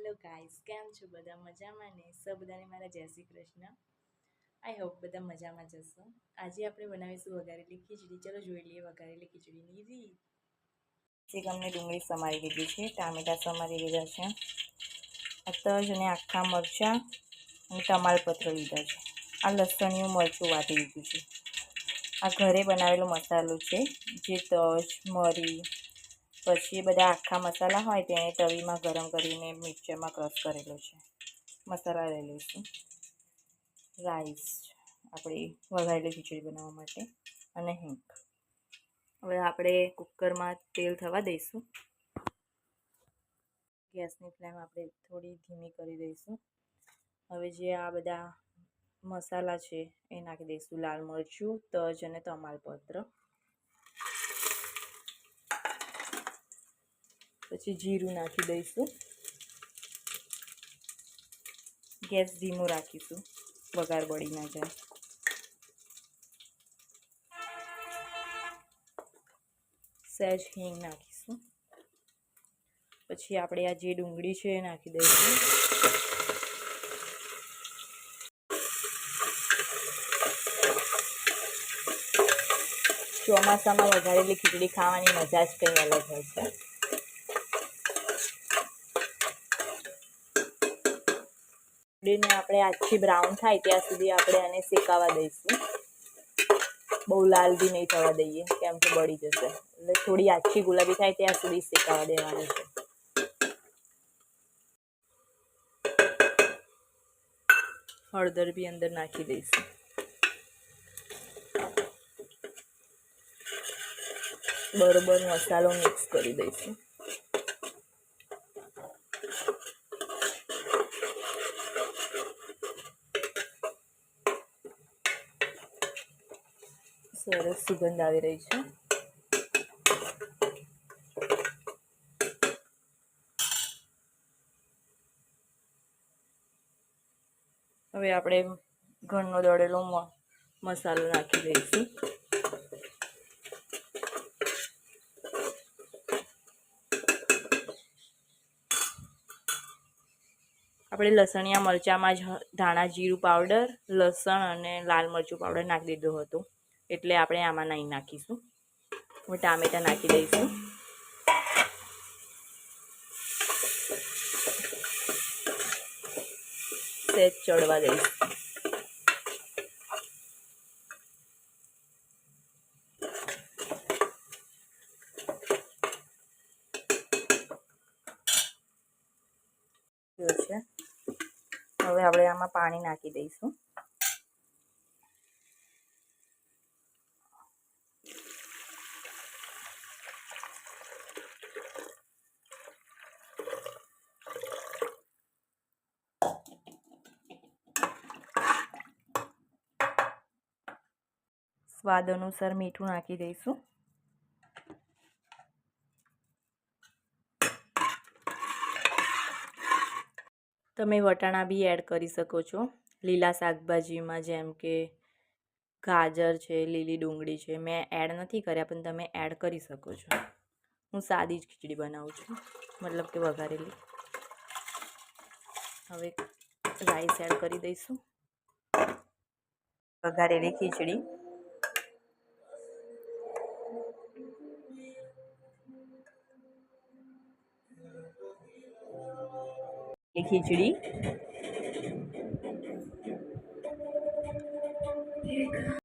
Hello guys, કેમ છો બધા? મજામાં ને? બધાને મારા જય શ્રી કૃષ્ણ. આઈ હોપ બધા મજામાં જશો. આજે આપણે બનાવીશું વઘારેલી ખીચડી. ચલો જોઈ લઈએ વઘારેલી ખીચડીની રીત. અમને ડુંગળી સમારી લીધી છે, ટામેટાં સમારી લીધા છે, તજ અને આખા મરચાં અને તમાલપત્ર લીધા છે. આ લસણિયું મરચું વાટી લીધું છે. આ ઘરે બનાવેલો મસાલો છે, જે તજ, મરી, પછી બધા આખા મસાલા હોય તેને તવીમાં ગરમ કરીને મિક્સરમાં ક્રશ કરેલો છે. મસાલા લઈ લઈશું. રાઈસ આપણે વઘારેલી ખીચડી બનાવવા માટે, અને હિંગ. હવે આપણે કુકરમાં તેલ થવા દઈશું. ગેસની ફ્લેમ આપણે થોડી ધીમી કરી દઈશું. હવે જે આ બધા મસાલા છે એ નાખી દઈશું. લાલ મરચું, તજ અને તમાલપત્ર. પછી જીરું નાખી દઈશું. ગેસ ધીમો રાખીશું, વઘાર બળી ના જાય. સહેજ હિંગ નાખીશું. પછી આપણે આ જે ડુંગળી છે એ નાખી દઈશું. ચોમાસામાં વઘારેલી ખીચડી ખાવાની મજા જ કંઈ અલગ હોય છે. ખીચડીને આપણે આછી બ્રાઉન થાય ત્યાં સુધી આપણે આને શેકાવા દઈશું. બહુ લાલ બી નહીં થવા દઈએ, કેમ કે બળી જશે. એટલે થોડી આછી ગુલાબી થાય ત્યાં સુધી શેકાવા દેવાની છે. હળદર બી અંદર નાખી દઈશું. બરોબર મસાલો મિક્સ કરી દઈશું. સરસ સુગંધ આવી રહી છે. હવે આપણે ઘરનો દળેલો મસાલો નાખી દઈશું. આપણે લસણિયા મરચાંમાં જ ધાણા જીરું પાવડર, લસણ અને લાલ મરચું પાવડર નાખી દીધું હતું, એટલે આપણે આમાં નહીં નાખીશું. હવે ટામેટાં નાખી દઈશું. સહેજ ચડવા દઈશું. છે. હવે આપણે આમાં પાણી નાખી દઈશું. સ્વાદ અનુસાર મીઠું નાખી દઈશું. તમે વટાણા બી એડ કરી શકો છો લીલા શાકભાજીમાં, જેમ કે ગાજર છે, લીલી ડુંગળી છે. મેં એડ નથી કર્યા, પણ તમે એડ કરી શકો છો. હું સાદી જ ખીચડી બનાવું છું, મતલબ કે વઘારેલી. હવે રાઈસ એડ કરી દઈશું. વઘારેલી ખીચડી. ખીચડી